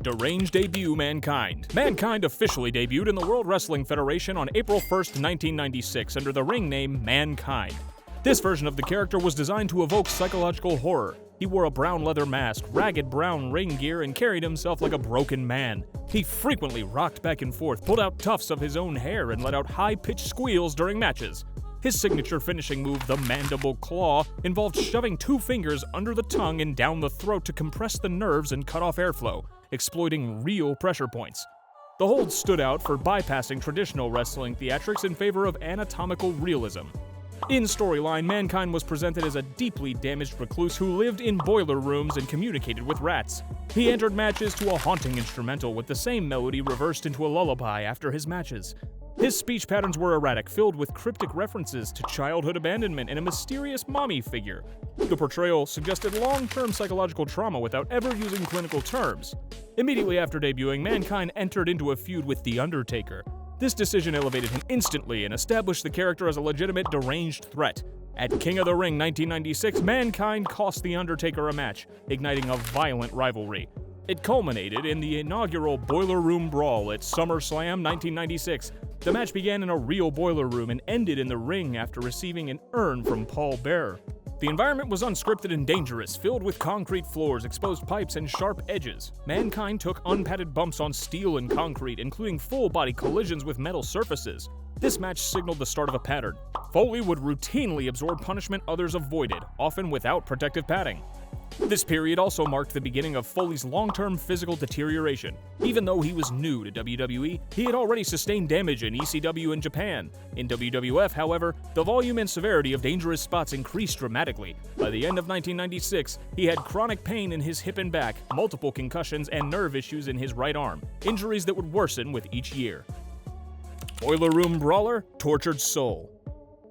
deranged debut Mankind. Mankind officially debuted in the World Wrestling Federation on April 1st, 1996 under the ring name Mankind. This version of the character was designed to evoke psychological horror. He wore a brown leather mask, ragged brown ring gear, and carried himself like a broken man. He frequently rocked back and forth, pulled out tufts of his own hair, and let out high-pitched squeals during matches. His signature finishing move, the Mandible Claw, involved shoving two fingers under the tongue and down the throat to compress the nerves and cut off airflow, exploiting real pressure points. The hold stood out for bypassing traditional wrestling theatrics in favor of anatomical realism. In storyline, Mankind was presented as a deeply damaged recluse who lived in boiler rooms and communicated with rats. He entered matches to a haunting instrumental with the same melody reversed into a lullaby after his matches. His speech patterns were erratic, filled with cryptic references to childhood abandonment and a mysterious mommy figure. The portrayal suggested long-term psychological trauma without ever using clinical terms. Immediately after debuting, Mankind entered into a feud with The Undertaker. This decision elevated him instantly and established the character as a legitimate deranged threat. At King of the Ring 1996, Mankind cost The Undertaker a match, igniting a violent rivalry. It culminated in the inaugural Boiler Room Brawl at SummerSlam 1996. The match began in a real boiler room and ended in the ring after receiving an urn from Paul Bearer. The environment was unscripted and dangerous, filled with concrete floors, exposed pipes, and sharp edges. Mankind took unpadded bumps on steel and concrete, including full-body collisions with metal surfaces. This match signaled the start of a pattern. Foley would routinely absorb punishment others avoided, often without protective padding. This period also marked the beginning of Foley's long-term physical deterioration. Even though he was new to WWE, he had already sustained damage in ECW and Japan. In WWF, however, the volume and severity of dangerous spots increased dramatically. By the end of 1996, he had chronic pain in his hip and back, multiple concussions, and nerve issues in his right arm, injuries that would worsen with each year. Boiler Room Brawler, Tortured Soul.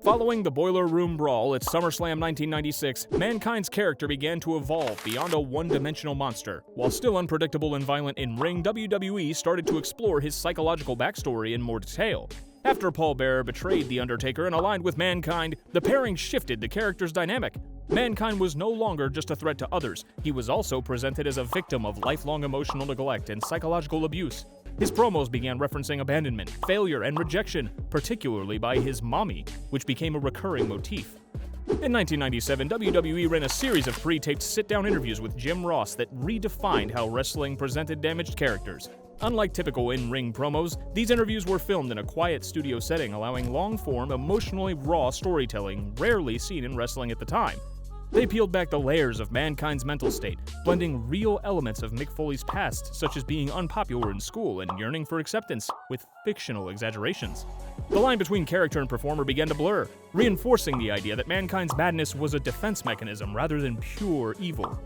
Following the Boiler Room Brawl at SummerSlam 1996, Mankind's character began to evolve beyond a one-dimensional monster. While still unpredictable and violent in ring, WWE started to explore his psychological backstory in more detail. After Paul Bearer betrayed The Undertaker and aligned with Mankind, the pairing shifted the character's dynamic. Mankind was no longer just a threat to others, he was also presented as a victim of lifelong emotional neglect and psychological abuse. His promos began referencing abandonment, failure, and rejection, particularly by his mommy, which became a recurring motif. In 1997, WWE ran a series of pre-taped sit-down interviews with Jim Ross that redefined how wrestling presented damaged characters. Unlike typical in-ring promos, these interviews were filmed in a quiet studio setting, allowing long-form, emotionally raw storytelling rarely seen in wrestling at the time. They peeled back the layers of Mankind's mental state, blending real elements of Mick Foley's past, such as being unpopular in school and yearning for acceptance, with fictional exaggerations. The line between character and performer began to blur, reinforcing the idea that Mankind's madness was a defense mechanism rather than pure evil.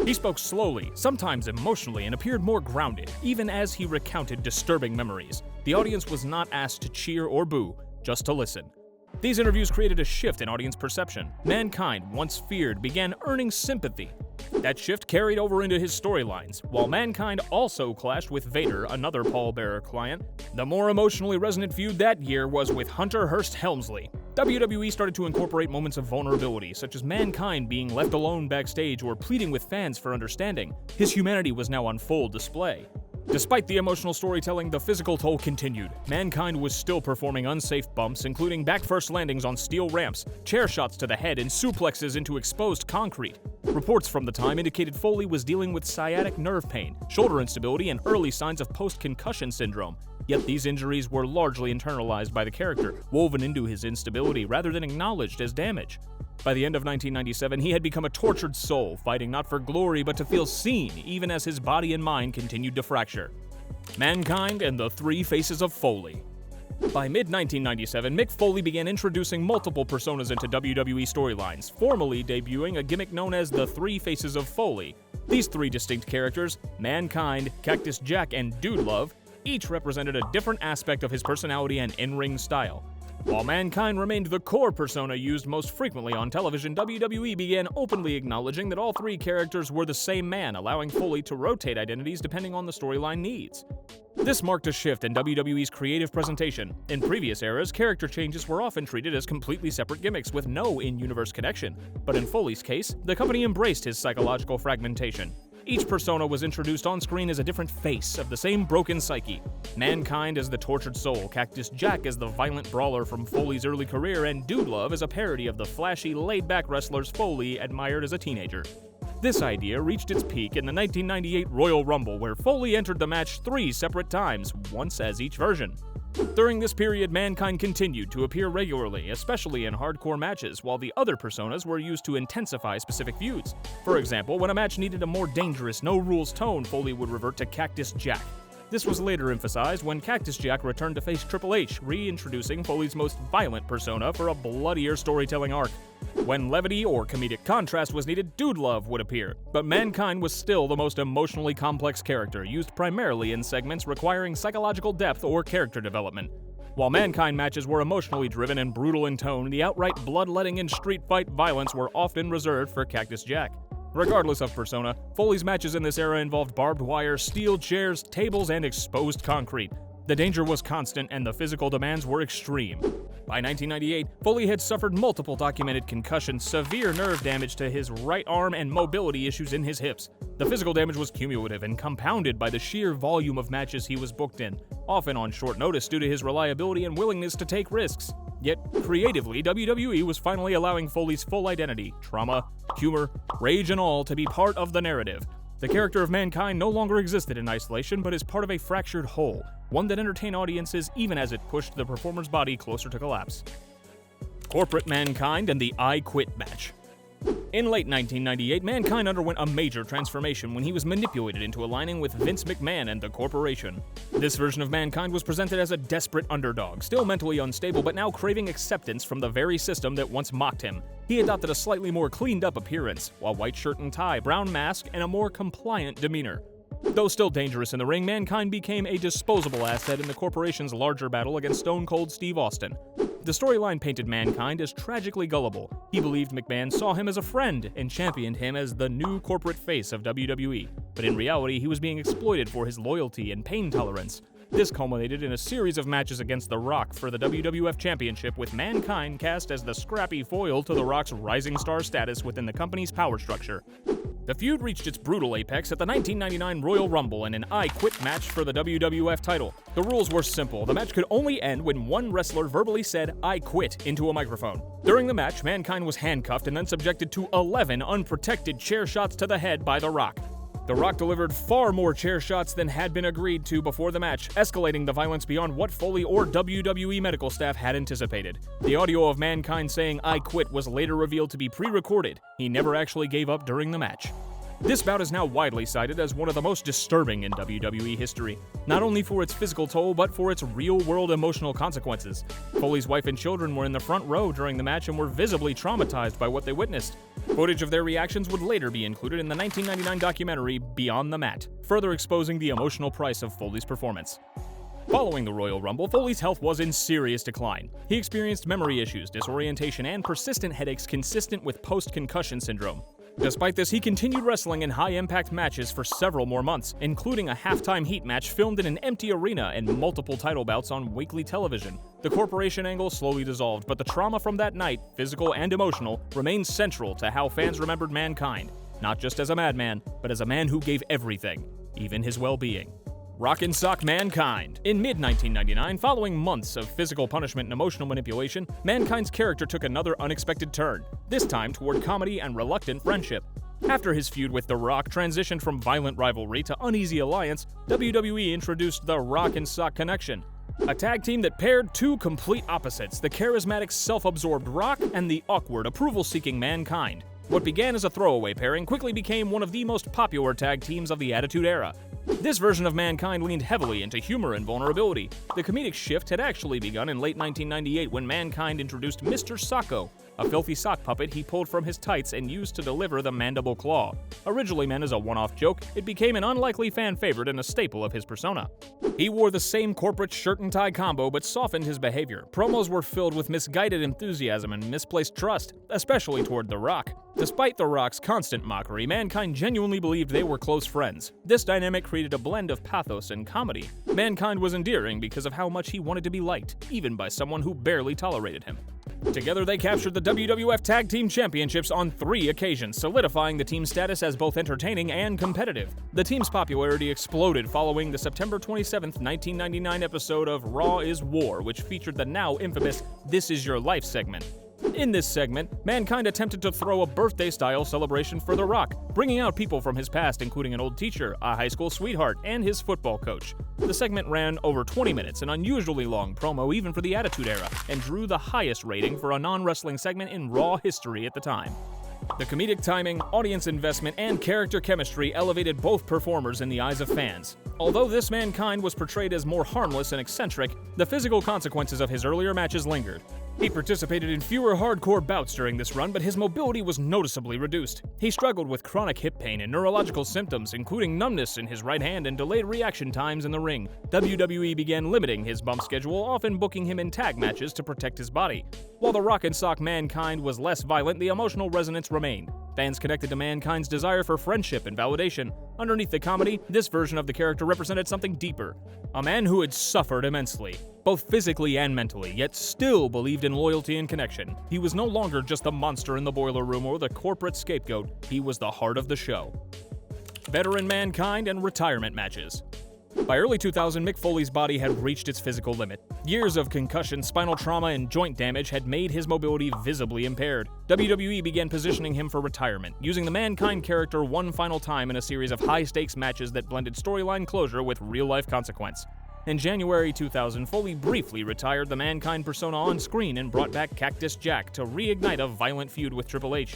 He spoke slowly, sometimes emotionally, and appeared more grounded, even as he recounted disturbing memories. The audience was not asked to cheer or boo, just to listen. These interviews created a shift in audience perception. Mankind, once feared, began earning sympathy. That shift carried over into his storylines. While Mankind also clashed with Vader, another Paul Bearer client, the more emotionally resonant feud that year was with Hunter Hearst Helmsley. WWE started to incorporate moments of vulnerability, such as Mankind being left alone backstage or pleading with fans for understanding. His humanity was now on full display. Despite the emotional storytelling, the physical toll continued. Mankind was still performing unsafe bumps, including back-first landings on steel ramps, chair shots to the head, and suplexes into exposed concrete. Reports from the time indicated Foley was dealing with sciatic nerve pain, shoulder instability, and early signs of post-concussion syndrome. Yet these injuries were largely internalized by the character, woven into his instability rather than acknowledged as damage. By the end of 1997, he had become a tortured soul, fighting not for glory but to feel seen, even as his body and mind continued to fracture. Mankind and the Three Faces of Foley. By mid-1997, Mick Foley began introducing multiple personas into WWE storylines, formally debuting a gimmick known as the Three Faces of Foley. These three distinct characters, Mankind, Cactus Jack, and Dude Love, each represented a different aspect of his personality and in-ring style. While Mankind remained the core persona used most frequently on television, WWE began openly acknowledging that all three characters were the same man, allowing Foley to rotate identities depending on the storyline needs. This marked a shift in WWE's creative presentation. In previous eras, character changes were often treated as completely separate gimmicks with no in-universe connection, but in Foley's case, the company embraced his psychological fragmentation. Each persona was introduced on screen as a different face of the same broken psyche. Mankind as the tortured soul, Cactus Jack as the violent brawler from Foley's early career, and Dude Love as a parody of the flashy, laid-back wrestlers Foley admired as a teenager. This idea reached its peak in the 1998 Royal Rumble, where Foley entered the match 3 separate times, once as each version. During this period, Mankind continued to appear regularly, especially in hardcore matches, while the other personas were used to intensify specific feuds. For example, when a match needed a more dangerous, no-rules tone, Foley would revert to Cactus Jack. This was later emphasized when Cactus Jack returned to face Triple H, reintroducing Foley's most violent persona for a bloodier storytelling arc. When levity or comedic contrast was needed, Dude Love would appear, but Mankind was still the most emotionally complex character, used primarily in segments requiring psychological depth or character development. While Mankind matches were emotionally driven and brutal in tone, the outright bloodletting and street fight violence were often reserved for Cactus Jack. Regardless of persona, Foley's matches in this era involved barbed wire, steel chairs, tables, and exposed concrete. The danger was constant and the physical demands were extreme. By 1998, Foley had suffered multiple documented concussions, severe nerve damage to his right arm, and mobility issues in his hips. The physical damage was cumulative and compounded by the sheer volume of matches he was booked in, often on short notice due to his reliability and willingness to take risks. Yet, creatively, WWE was finally allowing Foley's full identity, trauma, humor, rage, and all to be part of the narrative. The character of Mankind no longer existed in isolation, but is part of a fractured whole, one that entertained audiences even as it pushed the performer's body closer to collapse. Corporate Mankind and the I Quit match. In late 1998, Mankind underwent a major transformation when he was manipulated into aligning with Vince McMahon and the corporation. This version of Mankind was presented as a desperate underdog, still mentally unstable but now craving acceptance from the very system that once mocked him. He adopted a slightly more cleaned-up appearance, while white shirt and tie, brown mask, and a more compliant demeanor. Though still dangerous in the ring, Mankind became a disposable asset in the corporation's larger battle against Stone Cold Steve Austin. The storyline painted Mankind as tragically gullible. He believed McMahon saw him as a friend and championed him as the new corporate face of WWE, but in reality he was being exploited for his loyalty and pain tolerance. This culminated in a series of matches against The Rock for the WWF Championship, with Mankind cast as the scrappy foil to The Rock's rising star status within the company's power structure. The feud reached its brutal apex at the 1999 Royal Rumble in an I Quit match for the WWF title. The rules were simple. The match could only end when one wrestler verbally said, "I quit," into a microphone. During the match, Mankind was handcuffed and then subjected to 11 unprotected chair shots to the head by The Rock. The Rock delivered far more chair shots than had been agreed to before the match, escalating the violence beyond what Foley or WWE medical staff had anticipated. The audio of Mankind saying "I quit" was later revealed to be pre-recorded. He never actually gave up during the match. This bout is now widely cited as one of the most disturbing in WWE history, not only for its physical toll, but for its real-world emotional consequences. Foley's wife and children were in the front row during the match and were visibly traumatized by what they witnessed. Footage of their reactions would later be included in the 1999 documentary Beyond the Mat, further exposing the emotional price of Foley's performance. Following the Royal Rumble, Foley's health was in serious decline. He experienced memory issues, disorientation, and persistent headaches consistent with post-concussion syndrome. Despite this, he continued wrestling in high-impact matches for several more months, including a halftime heat match filmed in an empty arena and multiple title bouts on weekly television. The corporation angle slowly dissolved, but the trauma from that night, physical and emotional, remains central to how fans remembered Mankind, not just as a madman, but as a man who gave everything, even his well-being. Rock and Sock Mankind. In mid-1999, following months of physical punishment and emotional manipulation, Mankind's character took another unexpected turn, this time toward comedy and reluctant friendship. After his feud with The Rock transitioned from violent rivalry to uneasy alliance, WWE introduced the Rock and Sock Connection, a tag team that paired two complete opposites, the charismatic, self-absorbed Rock and the awkward, approval-seeking Mankind. What began as a throwaway pairing quickly became one of the most popular tag teams of the Attitude Era. This version of Mankind leaned heavily into humor and vulnerability. The comedic shift had actually begun in late 1998 when Mankind introduced Mr. Socko, a filthy sock puppet he pulled from his tights and used to deliver the mandible claw. Originally meant as a one-off joke, it became an unlikely fan favorite and a staple of his persona. He wore the same corporate shirt and tie combo but softened his behavior. Promos were filled with misguided enthusiasm and misplaced trust, especially toward The Rock. Despite The Rock's constant mockery, Mankind genuinely believed they were close friends. This dynamic created a blend of pathos and comedy. Mankind was endearing because of how much he wanted to be liked, even by someone who barely tolerated him. Together, they captured the WWF Tag Team Championships on 3 occasions, solidifying the team's status as both entertaining and competitive. The team's popularity exploded following the September 27, 1999 episode of Raw is War, which featured the now infamous This Is Your Life segment. In this segment, Mankind attempted to throw a birthday-style celebration for The Rock, bringing out people from his past, including an old teacher, a high school sweetheart, and his football coach. The segment ran over 20 minutes, an unusually long promo even for the Attitude Era, and drew the highest rating for a non-wrestling segment in Raw history at the time. The comedic timing, audience investment, and character chemistry elevated both performers in the eyes of fans. Although this Mankind was portrayed as more harmless and eccentric, the physical consequences of his earlier matches lingered. He participated in fewer hardcore bouts during this run, but his mobility was noticeably reduced. He struggled with chronic hip pain and neurological symptoms, including numbness in his right hand and delayed reaction times in the ring. WWE began limiting his bump schedule, often booking him in tag matches to protect his body. While the Rock and Sock Mankind was less violent, the emotional resonance remained. Fans connected to Mankind's desire for friendship and validation. Underneath the comedy, this version of the character represented something deeper. A man who had suffered immensely, both physically and mentally, yet still believed in loyalty and connection. He was no longer just a monster in the boiler room or the corporate scapegoat, he was the heart of the show. Veteran Mankind and retirement matches. By early 2000, Mick Foley's body had reached its physical limit. Years of concussion, spinal trauma, and joint damage had made his mobility visibly impaired. WWE began positioning him for retirement, using the Mankind character one final time in a series of high-stakes matches that blended storyline closure with real-life consequence. In January 2000, Foley briefly retired the Mankind persona on screen and brought back Cactus Jack to reignite a violent feud with Triple H.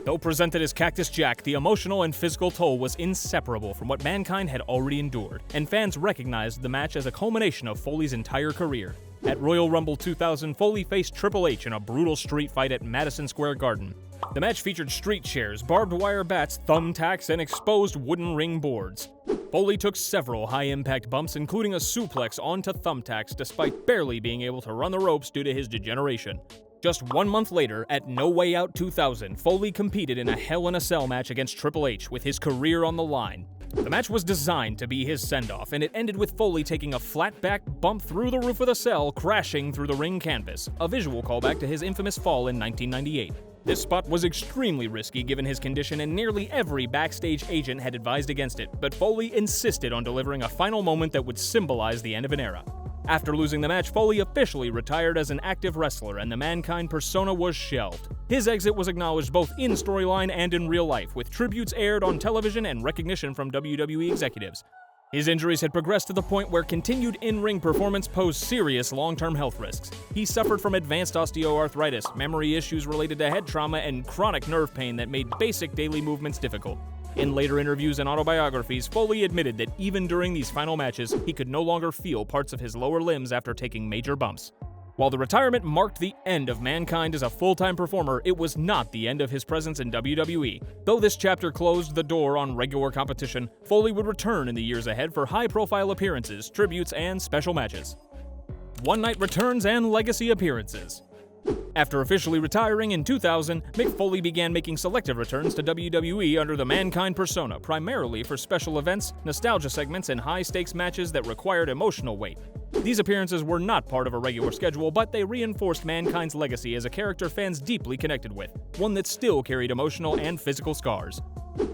Though presented as Cactus Jack, the emotional and physical toll was inseparable from what Mankind had already endured, and fans recognized the match as a culmination of Foley's entire career. At Royal Rumble 2000, Foley faced Triple H in a brutal street fight at Madison Square Garden. The match featured street chairs, barbed wire bats, thumbtacks, and exposed wooden ring boards. Foley took several high-impact bumps, including a suplex onto thumbtacks, despite barely being able to run the ropes due to his degeneration. Just 1 month later, at No Way Out 2000, Foley competed in a Hell in a Cell match against Triple H with his career on the line. The match was designed to be his send-off, and it ended with Foley taking a flat-back bump through the roof of the cell, crashing through the ring canvas, a visual callback to his infamous fall in 1998. This spot was extremely risky given his condition, and nearly every backstage agent had advised against it, but Foley insisted on delivering a final moment that would symbolize the end of an era. After losing the match, Foley officially retired as an active wrestler, and the Mankind persona was shelved. His exit was acknowledged both in storyline and in real life, with tributes aired on television and recognition from WWE executives. His injuries had progressed to the point where continued in-ring performance posed serious long-term health risks. He suffered from advanced osteoarthritis, memory issues related to head trauma, and chronic nerve pain that made basic daily movements difficult. In later interviews and autobiographies, Foley admitted that even during these final matches, he could no longer feel parts of his lower limbs after taking major bumps. While the retirement marked the end of Mankind as a full-time performer, it was not the end of his presence in WWE. Though this chapter closed the door on regular competition, Foley would return in the years ahead for high-profile appearances, tributes, and special matches. One-night returns and legacy appearances. After officially retiring in 2000, Mick Foley began making selective returns to WWE under the Mankind persona, primarily for special events, nostalgia segments, and high-stakes matches that required emotional weight. These appearances were not part of a regular schedule, but they reinforced Mankind's legacy as a character fans deeply connected with, one that still carried emotional and physical scars.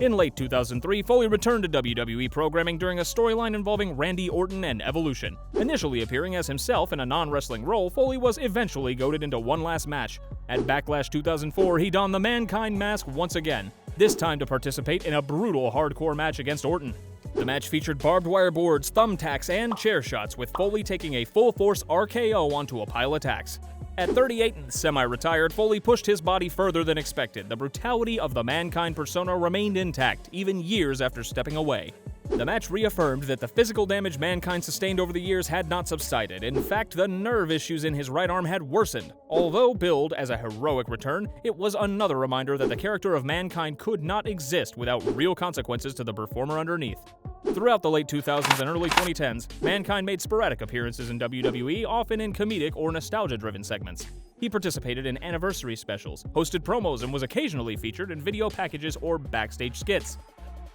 In late 2003, Foley returned to WWE programming during a storyline involving Randy Orton and Evolution. Initially appearing as himself in a non-wrestling role, Foley was eventually goaded into one last match. At Backlash 2004, he donned the Mankind mask once again, this time to participate in a brutal hardcore match against Orton. The match featured barbed wire boards, thumbtacks, and chair shots, with Foley taking a full-force RKO onto a pile of tacks. At 38 and semi-retired, Foley pushed his body further than expected. The brutality of the Mankind persona remained intact, even years after stepping away. The match reaffirmed that the physical damage Mankind sustained over the years had not subsided. In fact, the nerve issues in his right arm had worsened. Although billed as a heroic return, it was another reminder that the character of Mankind could not exist without real consequences to the performer underneath. Throughout the late 2000s and early 2010s, Mankind made sporadic appearances in WWE, often in comedic or nostalgia-driven segments. He participated in anniversary specials, hosted promos, and was occasionally featured in video packages or backstage skits.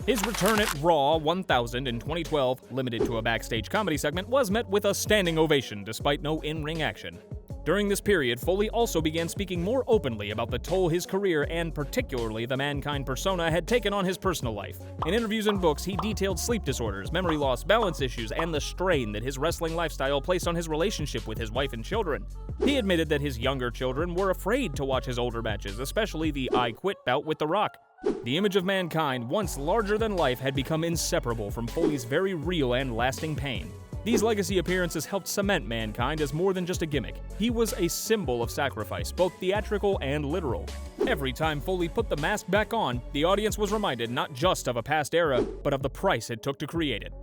His return at Raw 1000 in 2012, limited to a backstage comedy segment, was met with a standing ovation despite no in-ring action. During this period, Foley also began speaking more openly about the toll his career and particularly the Mankind persona had taken on his personal life. In interviews and books, he detailed sleep disorders, memory loss, balance issues, and the strain that his wrestling lifestyle placed on his relationship with his wife and children. He admitted that his younger children were afraid to watch his older matches, especially the I Quit bout with The Rock. The image of Mankind, once larger than life, had become inseparable from Foley's very real and lasting pain. These legacy appearances helped cement Mankind as more than just a gimmick. He was a symbol of sacrifice, both theatrical and literal. Every time Foley put the mask back on, the audience was reminded not just of a past era, but of the price it took to create it.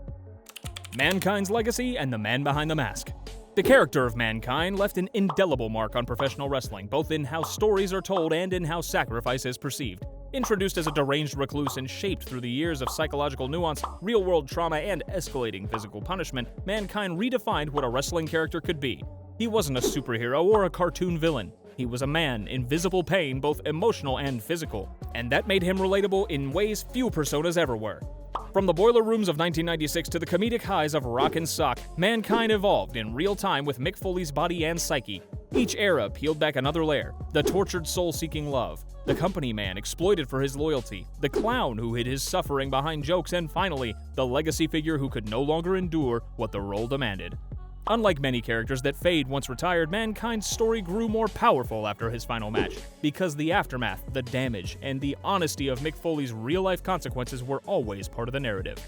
Mankind's legacy and the man behind the mask. The character of Mankind left an indelible mark on professional wrestling, both in how stories are told and in how sacrifice is perceived. Introduced as a deranged recluse and shaped through the years of psychological nuance, real-world trauma, and escalating physical punishment, Mankind redefined what a wrestling character could be. He wasn't a superhero or a cartoon villain. He was a man in visible pain, both emotional and physical. And that made him relatable in ways few personas ever were. From the boiler rooms of 1996 to the comedic highs of Rock and Sock, Mankind evolved in real time with Mick Foley's body and psyche. Each era peeled back another layer: the tortured soul seeking love, the company man exploited for his loyalty, the clown who hid his suffering behind jokes, and finally, the legacy figure who could no longer endure what the role demanded. Unlike many characters that fade once retired, Mankind's story grew more powerful after his final match, because the aftermath, the damage, and the honesty of Mick Foley's real-life consequences were always part of the narrative.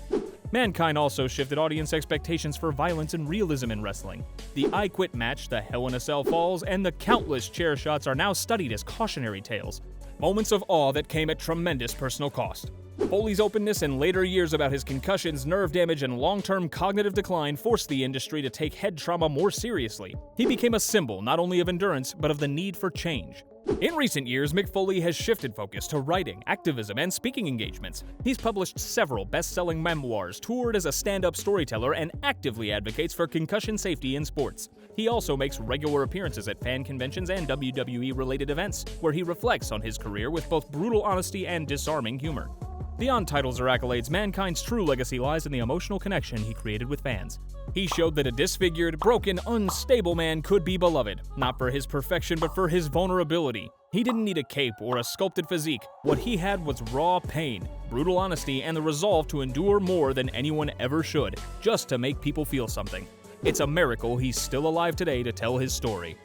Mankind also shifted audience expectations for violence and realism in wrestling. The I Quit match, the Hell in a Cell falls, and the countless chair shots are now studied as cautionary tales, moments of awe that came at tremendous personal cost. Foley's openness in later years about his concussions, nerve damage, and long-term cognitive decline forced the industry to take head trauma more seriously. He became a symbol not only of endurance, but of the need for change. In recent years, Mick Foley has shifted focus to writing, activism, and speaking engagements. He's published several best-selling memoirs, toured as a stand-up storyteller, and actively advocates for concussion safety in sports. He also makes regular appearances at fan conventions and WWE-related events, where he reflects on his career with both brutal honesty and disarming humor. Beyond titles or accolades, Mankind's true legacy lies in the emotional connection he created with fans. He showed that a disfigured, broken, unstable man could be beloved, not for his perfection but for his vulnerability. He didn't need a cape or a sculpted physique. What he had was raw pain, brutal honesty, and the resolve to endure more than anyone ever should, just to make people feel something. It's a miracle he's still alive today to tell his story.